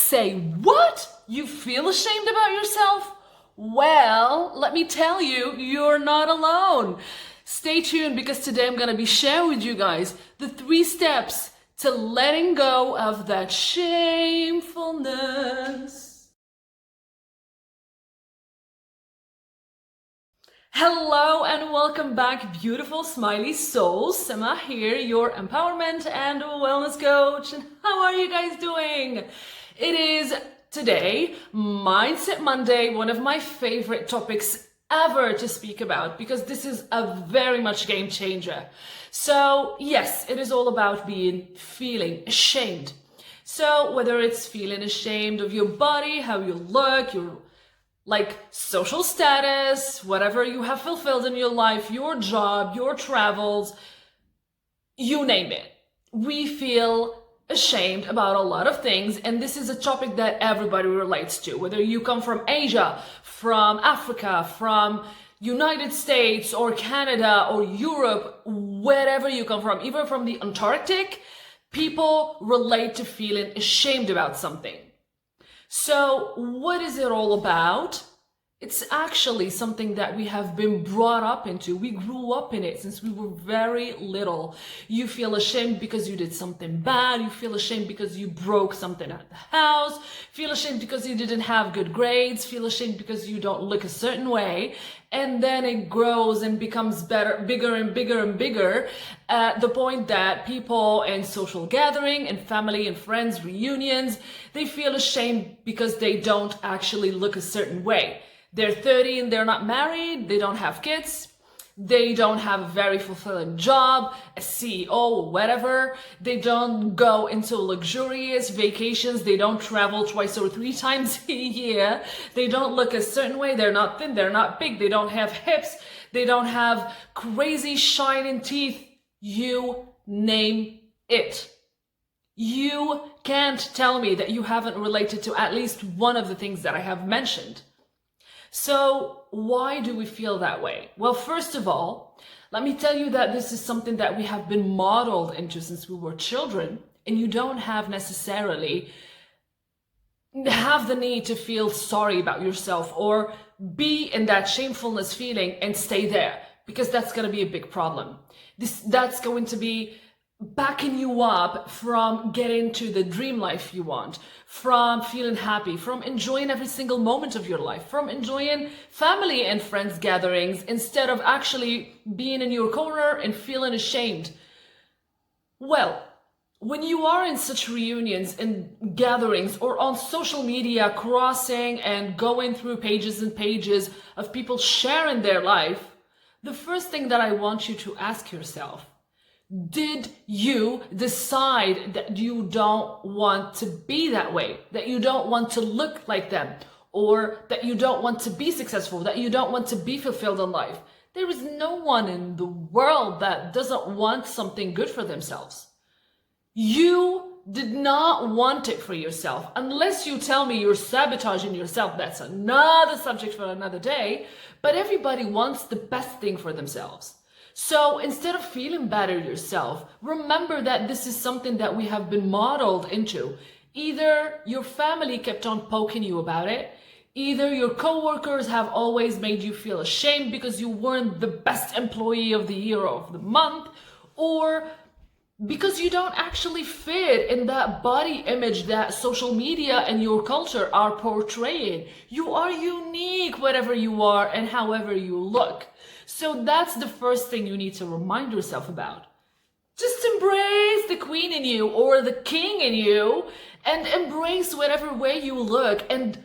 Say what? You feel ashamed about yourself? Well, let me tell you, you're not alone. Stay tuned because today I'm going to be sharing with you guys the 3 steps to letting go of that shamefulness. Hello and welcome back, beautiful smiley souls. Samahe here, your empowerment and wellness coach. And how are you guys doing? It is today Mindset Monday, one of my favorite topics ever to speak about because this is a very much game changer. So yes, it is all about feeling ashamed. So whether it's feeling ashamed of your body, how you look, your social status, whatever you have fulfilled in your life, your job, your travels, you name it. We feel ashamed about a lot of things, and this is a topic that everybody relates to, whether you come from Asia, from Africa, from United States or Canada or Europe, wherever you come from, even from the Antarctic, people relate to feeling ashamed about something. So what is it all about? It's actually something that we have been brought up into. We grew up in it since we were very little. You feel ashamed because you did something bad. You feel ashamed because you broke something at the house. Feel ashamed because you didn't have good grades. Feel ashamed because you don't look a certain way. And then it grows and becomes bigger and bigger and bigger at the point that people in social gathering and family and friends reunions, they feel ashamed because they don't actually look a certain way. They're 30 and they're not married, they don't have kids, they don't have a very fulfilling job, a CEO, whatever. They don't go into luxurious vacations, they don't travel 2 or 3 times a year, they don't look a certain way, they're not thin, they're not big, they don't have hips, they don't have crazy shining teeth. You name it. You can't tell me that you haven't related to at least one of the things that I have mentioned. So why do we feel that way? Well, first of all, let me tell you that this is something that we have been modeled into since we were children, and you don't have necessarily have the need to feel sorry about yourself or be in that shamefulness feeling and stay there, because that's going to be a big problem. That's going to be backing you up from getting to the dream life you want, from feeling happy, from enjoying every single moment of your life, from enjoying family and friends gatherings instead of actually being in your corner and feeling ashamed. Well, when you are in such reunions and gatherings or on social media, crossing and going through pages and pages of people sharing their life, the first thing that I want you to ask yourself: did you decide that you don't want to be that way, that you don't want to look like them, or that you don't want to be successful, that you don't want to be fulfilled in life? There is no one in the world that doesn't want something good for themselves. You did not want it for yourself. Unless you tell me you're sabotaging yourself, that's another subject for another day, but everybody wants the best thing for themselves. So instead of feeling bad at yourself, remember that this is something that we have been modeled into. Either your family kept on poking you about it, either your coworkers have always made you feel ashamed because you weren't the best employee of the year or of the month, or because you don't actually fit in that body image that social media and your culture are portraying. You are unique, whatever you are and however you look. So that's the first thing you need to remind yourself about. Just embrace the queen in you or the king in you and embrace whatever way you look and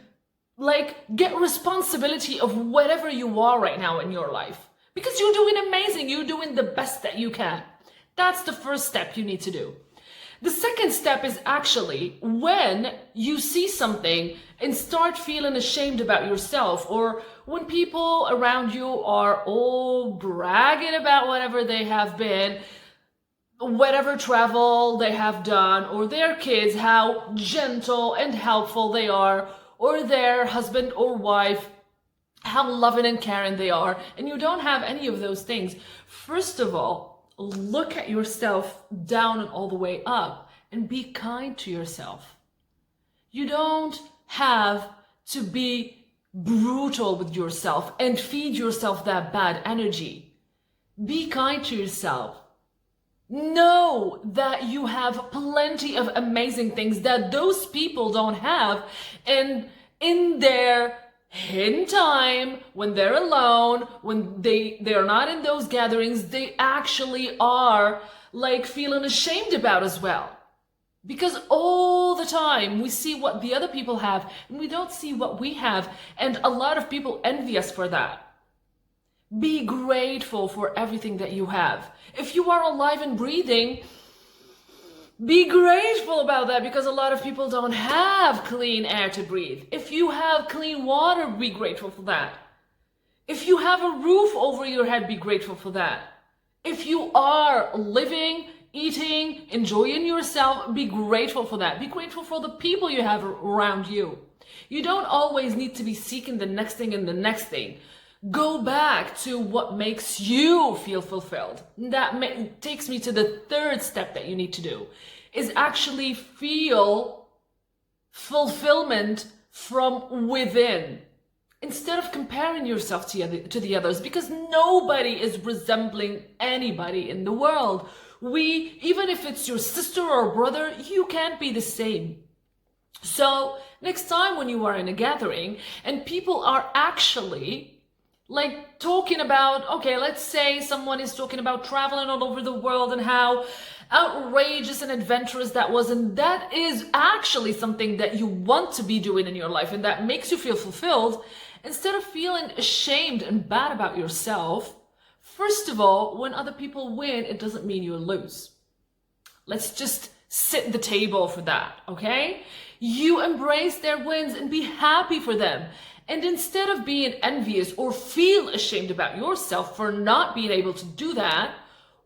get responsibility of whatever you are right now in your life. Because you're doing amazing. You're doing the best that you can. That's the first step you need to do. The second step is actually when you see something and start feeling ashamed about yourself, or when people around you are all bragging about whatever they have been, whatever travel they have done, or their kids, how gentle and helpful they are, or their husband or wife, how loving and caring they are, and you don't have any of those things. First of all, look at yourself down and all the way up and be kind to yourself. You don't have to be brutal with yourself and feed yourself that bad energy. Be kind to yourself. Know that you have plenty of amazing things that those people don't have, and in their hidden time, when they're alone, when they're not in those gatherings, they actually are like feeling ashamed about as well. Because all the time we see what the other people have and we don't see what we have, and a lot of people envy us for that. Be grateful for everything that you have. If you are alive and breathing, be grateful about that, because a lot of people don't have clean air to breathe. If you have clean water, be grateful for that. If you have a roof over your head, be grateful for that. If you are living, eating, enjoying yourself, be grateful for that. Be grateful for the people you have around you. You don't always need to be seeking the next thing and the next thing. Go back to what makes you feel fulfilled. That takes me to the third step that you need to do, is actually feel fulfillment from within, instead of comparing yourself to the others, because nobody is resembling anybody in the world. Even if it's your sister or brother, you can't be the same. So next time when you are in a gathering and people are actually like talking about, okay, let's say someone is talking about traveling all over the world and how outrageous and adventurous that was, and that is actually something that you want to be doing in your life and that makes you feel fulfilled, instead of feeling ashamed and bad about yourself, first of all, when other people win, it doesn't mean you lose. Let's just sit the table for that, okay? You embrace their wins and be happy for them. And instead of being envious or feel ashamed about yourself for not being able to do that,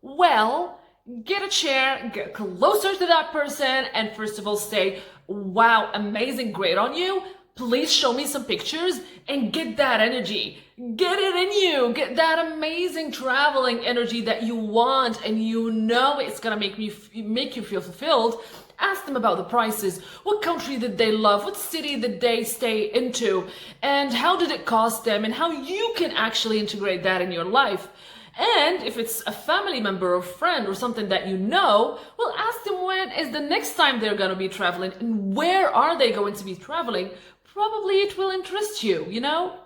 well, get a chair, get closer to that person, and first of all say, wow, amazing, great on you. Please show me some pictures and get that energy. Get it in you. Get that amazing traveling energy that you want, and you know it's gonna make you feel fulfilled. Ask them about the prices. What country did they love? What city did they stay into? And how did it cost them? And how you can actually integrate that in your life. And if it's a family member or friend or something that you know, well, ask them when is the next time they're going to be traveling and where are they going to be traveling. Probably it will interest you, you know?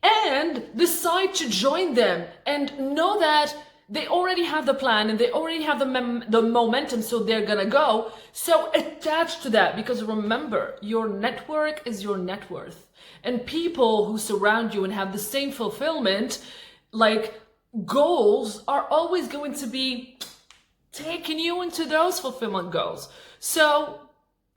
And decide to join them and know that they already have the plan and they already have the momentum, so they're gonna go. So attach to that, because remember, your network is your net worth. And people who surround you and have the same fulfillment, like goals, are always going to be taking you into those fulfillment goals. So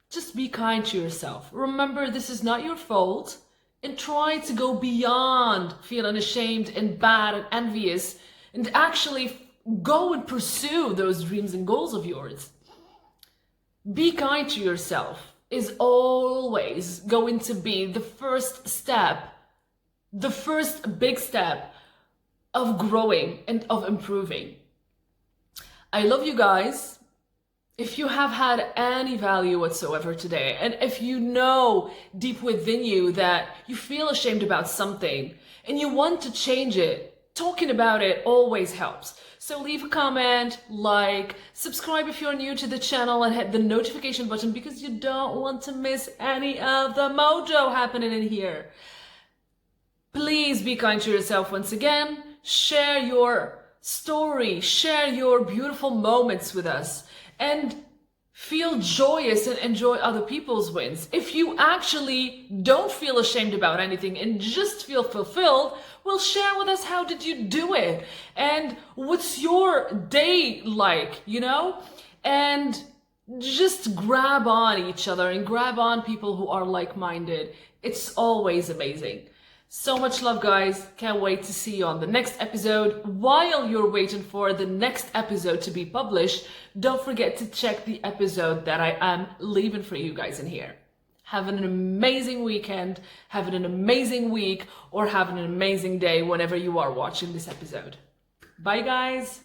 just be kind to yourself. Remember, this is not your fault, and try to go beyond feeling ashamed and bad and envious, and actually go and pursue those dreams and goals of yours. Be kind to yourself is always going to be the first step, the first big step of growing and of improving. I love you guys. If you have had any value whatsoever today, and if you know deep within you that you feel ashamed about something and you want to change it, talking about it always helps. So leave a comment, like, subscribe if you're new to the channel, and hit the notification button because you don't want to miss any of the mojo happening in here. Please be kind to yourself once again. Share your story, share your beautiful moments with us, and feel joyous and enjoy other people's wins. If you actually don't feel ashamed about anything and just feel fulfilled, well, share with us, how did you do it? And what's your day like, you know? And just grab on each other and grab on people who are like-minded. It's always amazing. So much love, guys. Can't wait to see you on the next episode. While you're waiting for the next episode to be published, don't forget to check the episode that I am leaving for you guys in here. Having an amazing weekend, having an amazing week, or having an amazing day whenever you are watching this episode. Bye, guys.